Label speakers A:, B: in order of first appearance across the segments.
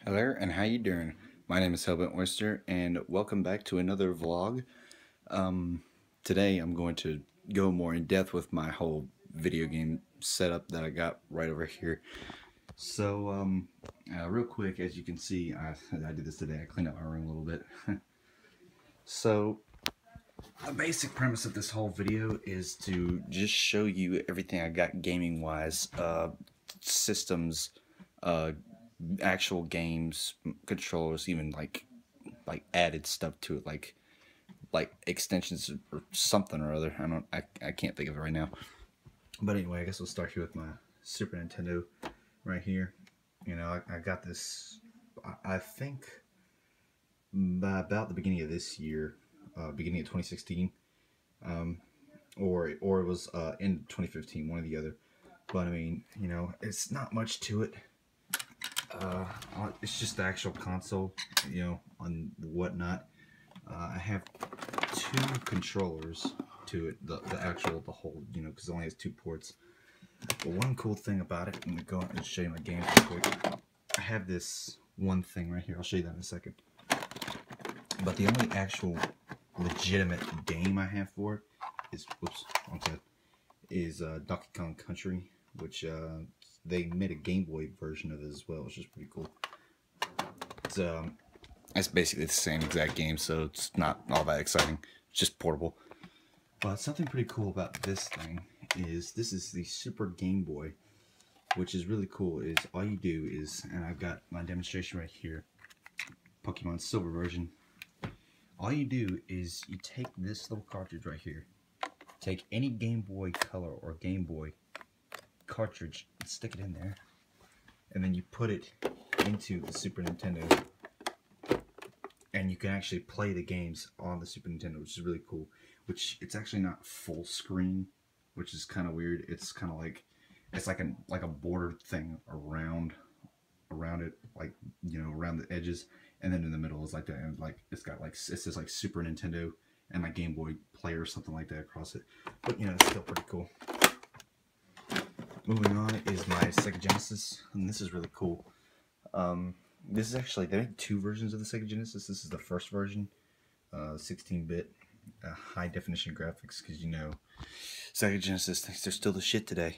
A: Hello, and how you doing? My name is Hellbent Oyster, and welcome back to another vlog. Today I'm going to go more in depth with my whole video game setup that I got right over here. So, real quick, as you can see, I did this today. I cleaned up my room a little bit. So, the basic premise of this whole video is to just show you everything I got gaming-wise, systems, actual games, controllers, even like added stuff to it, like extensions or something or other. I can't think of it right now. But anyway, I guess we'll start here with my Super Nintendo right here. You know, I got this, I think, by about the beginning of this year, beginning of 2016, or it was in 2015, one or the other. But I mean, you know, it's not much to it. It's just the actual console, you know, on whatnot. I have two controllers to it, the whole, you know, because it only has two ports. But one cool thing about it, let me go and show you my games real quick. I have this one thing right here. I'll show you that in a second. But the only actual legitimate game I have for it is, is Donkey Kong Country, which they made a Game Boy version of it as well, which is pretty cool. It's basically the same exact game, so it's not all that exciting. It's just portable. But something pretty cool about this thing is this is the Super Game Boy, which is really cool. Is all you do is, and I've got my demonstration right here, Pokemon Silver version. All you do is you take this little cartridge right here, take any Game Boy Color or Game Boy cartridge, and stick it in there, and then you put it into the Super Nintendo, and you can actually play the games on the Super Nintendo, which is really cool. Which it's actually not full screen, which is kind of weird. It's kind of like, it's like a border thing around it, like, you know, around the edges, and then in the middle is like that, and like it's got like, it says like Super Nintendo and like Game Boy Player or something like that across it. But you know, it's still pretty cool. Moving on is my Sega Genesis, and this is really cool. This is actually, they made two versions of the Sega Genesis. This is the first version, 16-bit, high definition graphics, because you know, Sega Genesis thinks they're still the shit today.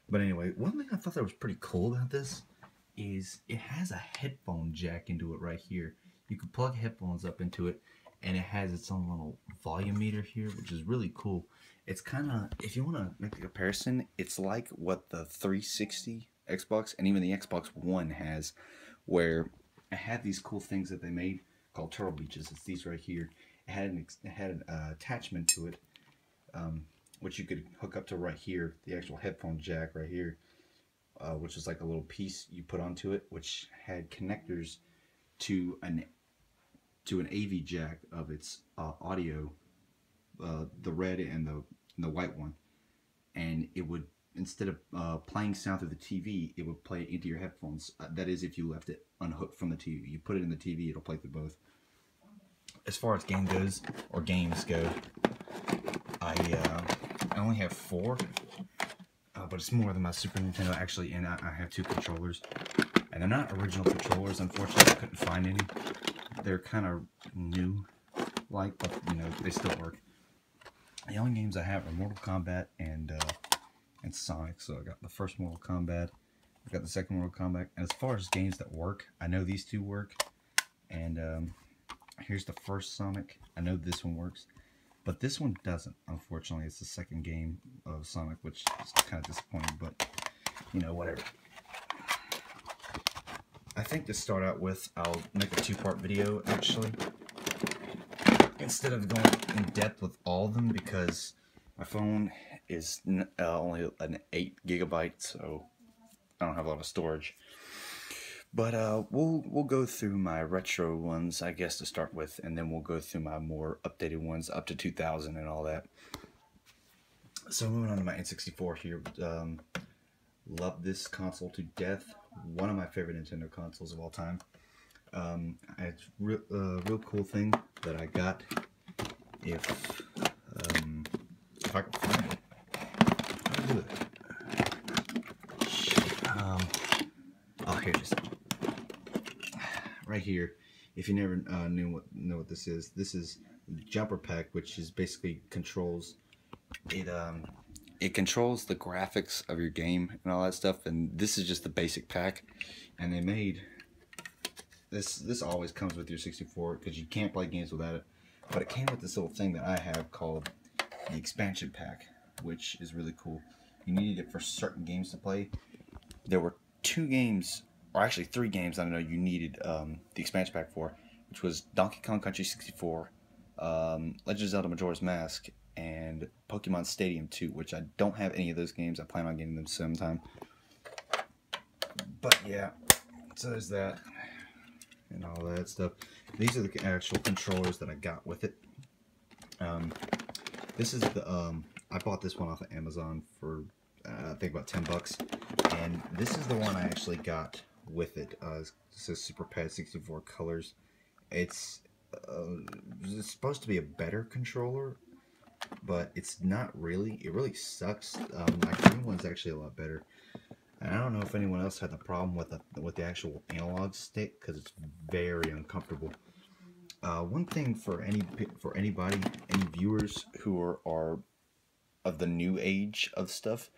A: But anyway, one thing I thought that was pretty cool about this is it has a headphone jack into it right here. You can plug headphones up into it, and it has its own little volume meter here, which is really cool. It's kind of, if you want to make a comparison, it's like what the 360 Xbox and even the Xbox One has, where it had these cool things that they made called Turtle Beaches. It's these right here. It had an attachment to it, which you could hook up to right here, the actual headphone jack right here, which is like a little piece you put onto it, which had connectors to an AV jack of its audio, the red and the white one, and it would, instead of playing sound through the TV, it would play into your headphones. That is, if you left it unhooked from the TV. You put it in the TV, it'll play through both. As far as games go, I only have 4, but it's more than my Super Nintendo actually, and I have 2 controllers, and they're not original controllers. Unfortunately, I couldn't find any. They're kind of new, like, but you know, they still work. The only games I have are Mortal Kombat and Sonic. So I got the first Mortal Kombat, I've got the second Mortal Kombat, and as far as games that work, I know these two work, and here's the first Sonic. I know this one works, but this one doesn't, unfortunately. It's the second game of Sonic, which is kind of disappointing, but you know, whatever. I think to start out with, I'll make a 2-part video, actually, instead of going in depth with all of them, because my phone is only an 8 GB, so I don't have a lot of storage. But we'll go through my retro ones, I guess, to start with, and then we'll go through my more updated ones up to 2000 and all that. So moving on to my N64 here. Love this console to death. One of my favorite Nintendo consoles of all time. It's real cool thing that I got. If I can find it, how do I do it? Oh, here it is. right here, if you never know what this is the jumper pack, which is basically controls it. It controls the graphics of your game and all that stuff, and this is just the basic pack. And they made this. This always comes with your 64 because you can't play games without it. But it came with this little thing that I have called the expansion pack, which is really cool. You needed it for certain games to play. There were 2 games, or actually 3 games, I don't know, you needed the expansion pack for, which was Donkey Kong Country 64, Legend of Zelda Majora's Mask, and Pokemon Stadium 2, which I don't have any of those games. I plan on getting them sometime. But yeah, so there's that, and all that stuff. These are the actual controllers that I got with it. This is the, I bought this one off of Amazon for, I think about $10, and this is the one I actually got with it. It says Super Pad 64 colors. It's supposed to be a better controller, but it's not really. It really sucks. My green one's actually a lot better. And I don't know if anyone else had the problem with the actual analog stick, because it's very uncomfortable. One thing for anybody, any viewers who are of the new age of stuff,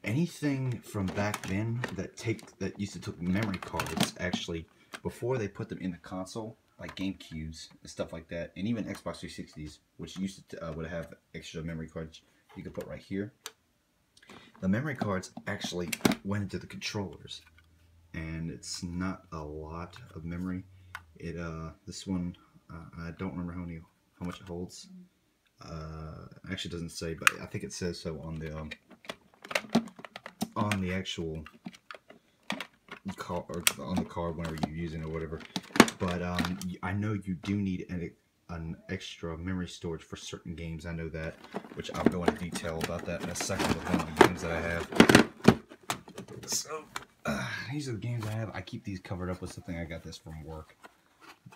A: anything from back then that used to take memory cards, actually, before they put them in the console, like GameCubes and stuff like that, and even Xbox 360s, which used to would have extra memory cards you could put right here. The memory cards actually went into the controllers, and it's not a lot of memory. This one, I don't remember how much it holds. Actually doesn't say, but I think it says so on the actual card, or on the card whenever you're using it or whatever. But I know you do need an extra memory storage for certain games. I know that, which I'll go into detail about that in a second with one of the games that I have. So these are the games I have. I keep these covered up with something. I got this from work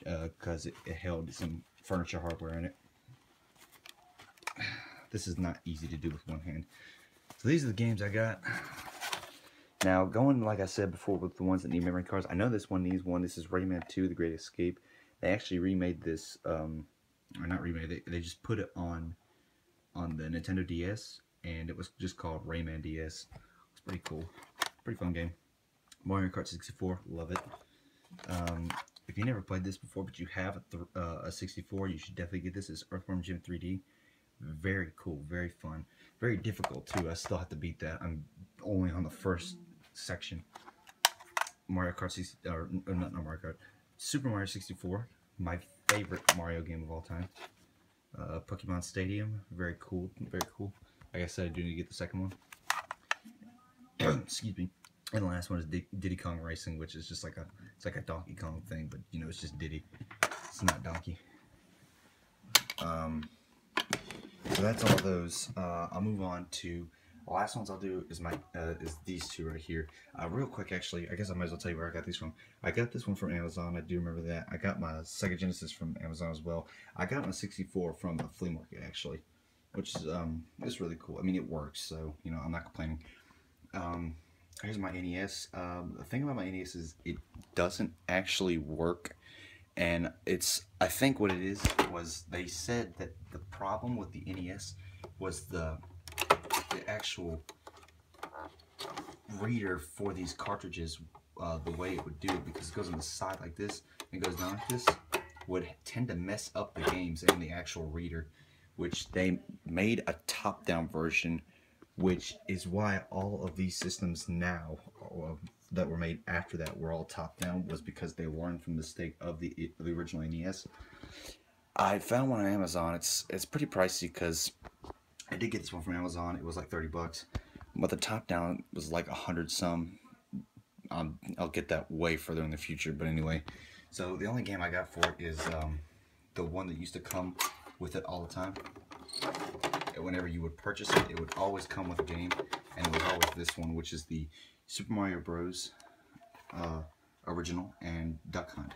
A: because it held some furniture hardware in it. This is not easy to do with one hand. So these are the games I got. Now, going, like I said before, with the ones that need memory cards, I know this one needs one. This is Rayman 2, The Great Escape. They actually remade this, or not remade, they just put it on the Nintendo DS, and it was just called Rayman DS. It's pretty cool. Pretty fun game. Mario Kart 64, love it. If you never played this before, but you have a 64, you should definitely get this. It's Earthworm Jim 3D. Very cool, very fun. Very difficult, too. I still have to beat that. I'm only on the first section. Mario Kart 60, or not Mario Kart, Super Mario 64, my favorite Mario game of all time. Pokemon Stadium, very cool, very cool. Like I said, I do need to get the second one. Excuse me. And the last one is Diddy Kong Racing, which is just like a Donkey Kong thing, but you know, it's just Diddy. It's not Donkey. So that's all those. I'll move on to the last ones I'll do is is these two right here. Real quick, actually, I guess I might as well tell you where I got these from. I got this one from Amazon. I do remember that. I got my Sega Genesis from Amazon as well. I got my 64 from the flea market, actually, which is it's really cool. I mean, it works, so you know, I'm not complaining. Here's my NES. The thing about my NES is it doesn't actually work, and I think what it is was they said that the problem with the NES was the actual reader for these cartridges, the way it would do it, because it goes on the side like this and goes down like this, would tend to mess up the games and the actual reader, which they made a top-down version, which is why all of these systems now that were made after that were all top-down, was because they learned from the mistake of the original NES. I found one on Amazon. It's pretty pricey because I did get this one from Amazon. It was like 30 bucks, but the top-down was like 100 some. I'll get that way further in the future, but anyway. So the only game I got for it is the one that used to come with it all the time. Whenever you would purchase it, it would always come with a game, and it was always this one, which is the Super Mario Bros. Original and Duck Hunt.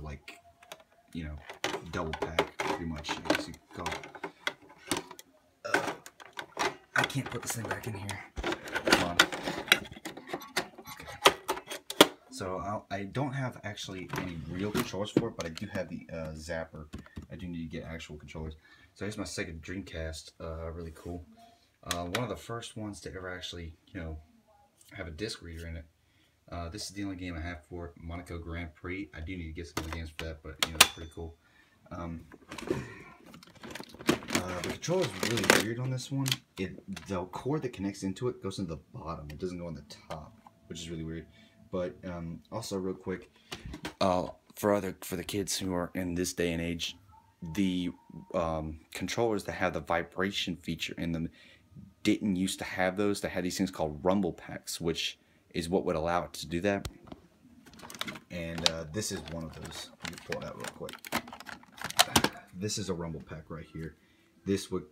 A: Like, you know, double pack, pretty much, I guess you could call it. I can't put this thing back in here. Come on. Okay. I don't have actually any real controllers for it, but I do have the Zapper. I do need to get actual controllers. So here's my Sega Dreamcast. Really cool. One of the first ones to ever actually, have a disc reader in it. This is the only game I have for it, Monaco Grand Prix. I do need to get some other games for that, but it's pretty cool. The controller is really weird on this one. The cord that connects into it goes into the bottom. It doesn't go on the top, which is really weird. But also, real quick, for the kids who are in this day and age, the controllers that have the vibration feature in them didn't used to have those. They had these things called rumble packs, which is what would allow it to do that. And this is one of those. Let me pull it out real quick. This is a rumble pack right here. This would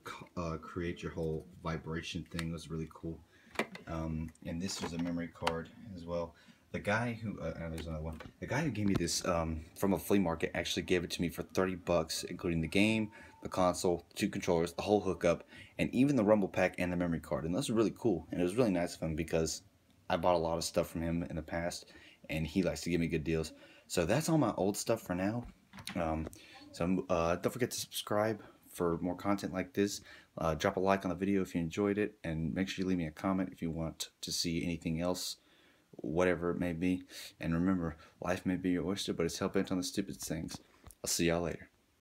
A: create your whole vibration thing. It was really cool. And this was a memory card as well. The guy who, there's another one. The guy who gave me this from a flea market actually gave it to me for 30 bucks, including the game, the console, 2 controllers, the whole hookup, and even the rumble pack and the memory card. And those are really cool. And it was really nice of him because I bought a lot of stuff from him in the past, and he likes to give me good deals. So that's all my old stuff for now. Don't forget to subscribe for more content like this. Drop a like on the video if you enjoyed it, and make sure you leave me a comment if you want to see anything else, whatever it may be. And remember, life may be your oyster, but it's hell bent on the stupid things. I'll see y'all later.